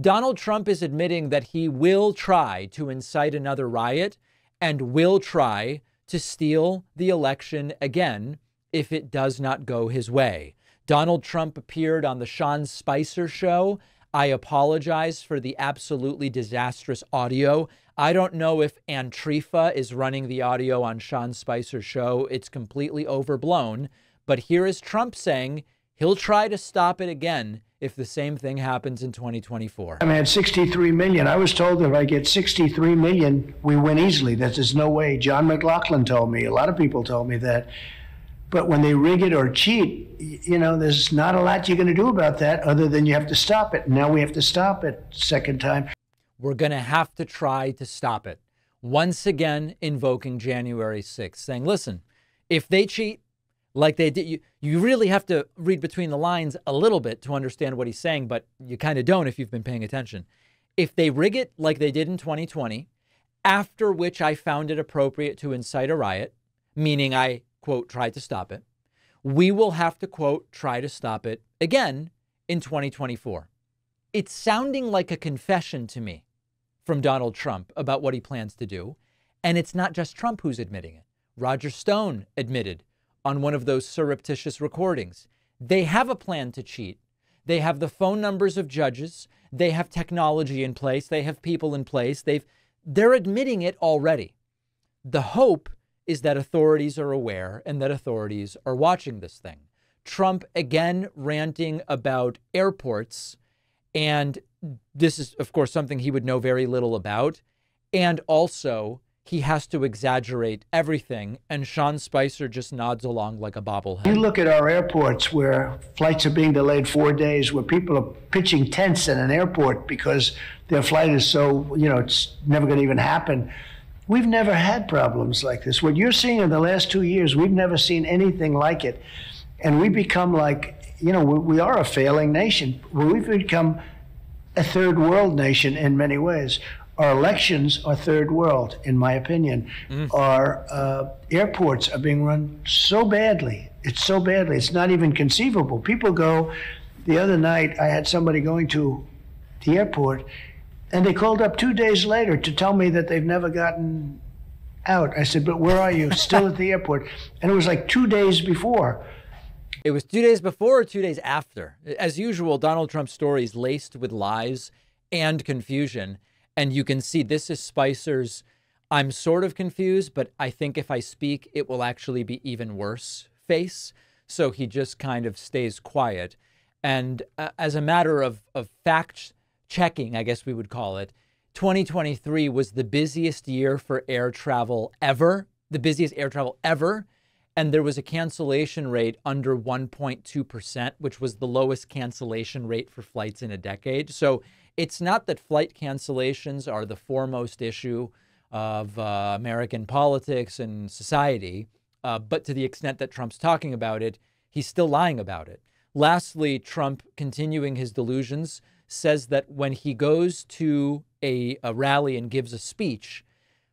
Donald Trump is admitting that he will try to incite another riot and will try to steal the election again if it does not go his way. Donald Trump appeared on the Sean Spicer show. I apologize for the absolutely disastrous audio. I don't know if Antifa is running the audio on Sean Spicer's show. It's completely overblown. But here is Trump saying he'll try to stop it again if the same thing happens in 2024. I had 63 million. I was told that if I get 63 million, we win easily. That there's no way. John McLaughlin told me. A lot of people told me that. But when they rig it or cheat, you know, there's not a lot you're going to do about that other than you have to stop it. Now we have to stop it second time. We're going to have to try to stop it. Once again, invoking January 6th, saying, listen, if they cheat like they did, you really have to read between the lines a little bit to understand what he's saying, but you kind of don't if you've been paying attention. If they rig it like they did in 2020, after which I found it appropriate to incite a riot, meaning I, quote, tried to stop it, we will have to, quote, try to stop it again in 2024. It's sounding like a confession to me from Donald Trump about what he plans to do. And it's not just Trump who's admitting it. Roger Stone admitted on one of those surreptitious recordings. They have a plan to cheat. They have the phone numbers of judges. They have technology in place. They have people in place. They're admitting it already. The hope is that authorities are aware and that authorities are watching this thing. Trump again ranting about airports, and this is, of course, something he would know very little about. And also, he has to exaggerate everything, and Sean Spicer just nods along like a bobblehead. You look at our airports where flights are being delayed 4 days, where people are pitching tents in an airport because their flight is so, you know, it's never going to even happen. We've never had problems like this. What you're seeing in the last 2 years, we've never seen anything like it. And we become like, you know, we are a failing nation. We've become a third world nation in many ways. Our elections are third world, in my opinion. Our airports are being run so badly. It's so badly. It's not even conceivable. People go, the other night, I had somebody going to the airport, and they called up 2 days later to tell me that they've never gotten out. I said, but where are you? Still at the airport. And it was like 2 days before. It was 2 days before or 2 days after. As usual, Donald Trump's story is laced with lies and confusion. And you can see this is Spicer's, I'm sort of confused, but I think if I speak, it will actually be even worse face. So he just kind of stays quiet. And as a matter of fact checking, I guess we would call it, 2023 was the busiest year for air travel ever, the busiest air travel ever. And there was a cancellation rate under 1.2%, which was the lowest cancellation rate for flights in a decade. So it's not that flight cancellations are the foremost issue of American politics and society, but to the extent that Trump's talking about it, he's still lying about it. Lastly, Trump, continuing his delusions, says that when he goes to a rally and gives a speech,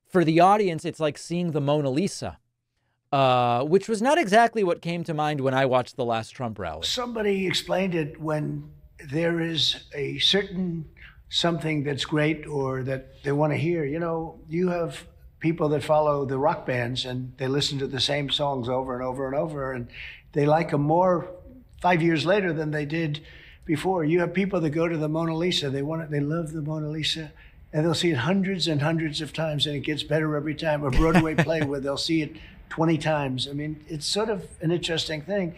for the audience, it's like seeing the Mona Lisa. Which was not exactly what came to mind when I watched the last Trump rally. Somebody explained it when there is a certain something that's great or that they want to hear. You know, you have people that follow the rock bands and they listen to the same songs over and over and over, and they like them more 5 years later than they did before. You have people that go to the Mona Lisa. They love the Mona Lisa, and they'll see it hundreds and hundreds of times, and it gets better every time. A Broadway play where they'll see it 20 times. I mean, it's sort of an interesting thing.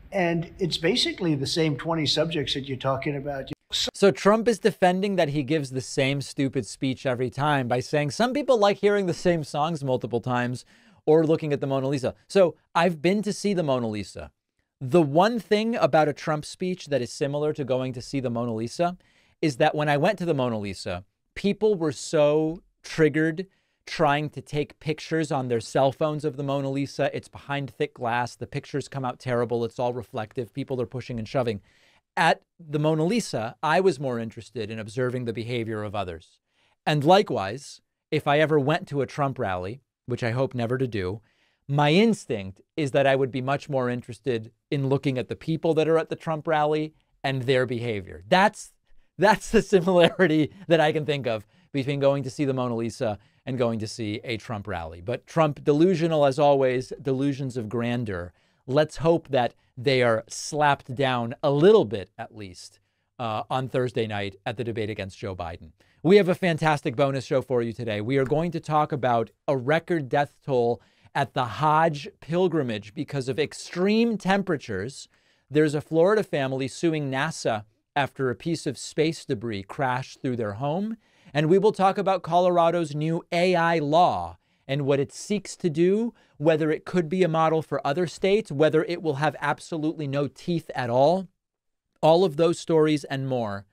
And it's basically the same 20 subjects that you're talking about. So Trump is defending that he gives the same stupid speech every time by saying some people like hearing the same songs multiple times or looking at the Mona Lisa. So I've been to see the Mona Lisa. The one thing about a Trump speech that is similar to going to see the Mona Lisa is that when I went to the Mona Lisa, people were so triggered trying to take pictures on their cell phones of the Mona Lisa. It's behind thick glass. The pictures come out terrible. It's all reflective. People are pushing and shoving. At the Mona Lisa, I was more interested in observing the behavior of others. And likewise, if I ever went to a Trump rally, which I hope never to do, my instinct is that I would be much more interested in looking at the people that are at the Trump rally and their behavior. That's That's the similarity that I can think of between going to see the Mona Lisa and going to see a Trump rally. But Trump, delusional as always, delusions of grandeur. Let's hope that they are slapped down a little bit, at least, on Thursday night at the debate against Joe Biden. We have a fantastic bonus show for you today. We are going to talk about a record death toll at the Hajj pilgrimage because of extreme temperatures. There's a Florida family suing NASA after a piece of space debris crashed through their home. And we will talk about Colorado's new AI law and what it seeks to do, whether it could be a model for other states, whether it will have absolutely no teeth at all. All of those stories and more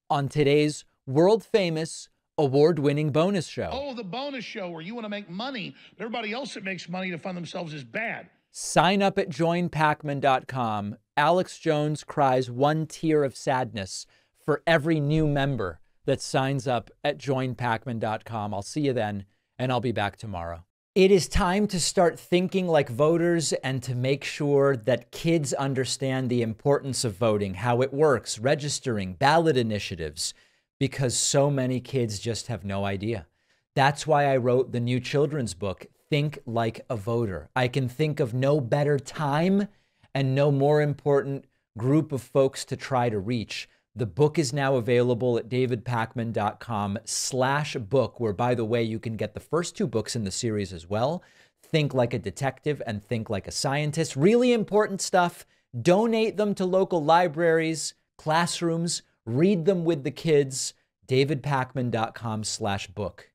on today's world-famous, award-winning bonus show. Oh, the bonus show where you want to make money, but everybody else that makes money to fund themselves is bad. Sign up at joinpacman.com. Alex Jones cries one tear of sadness for every new member that signs up at joinpacman.com. I'll see you then, and I'll be back tomorrow. It is time to start thinking like voters and to make sure that kids understand the importance of voting, how it works, registering, ballot initiatives, because so many kids just have no idea. That's why I wrote the new children's book, Think Like a Voter. I can think of no better time and no more important group of folks to try to reach. The book is now available at davidpakman.com/book, where, by the way, you can get the first 2 books in the series as well. Think Like a Detective and Think Like a Scientist. Really important stuff. Donate them to local libraries, classrooms, read them with the kids. davidpakman.com/book.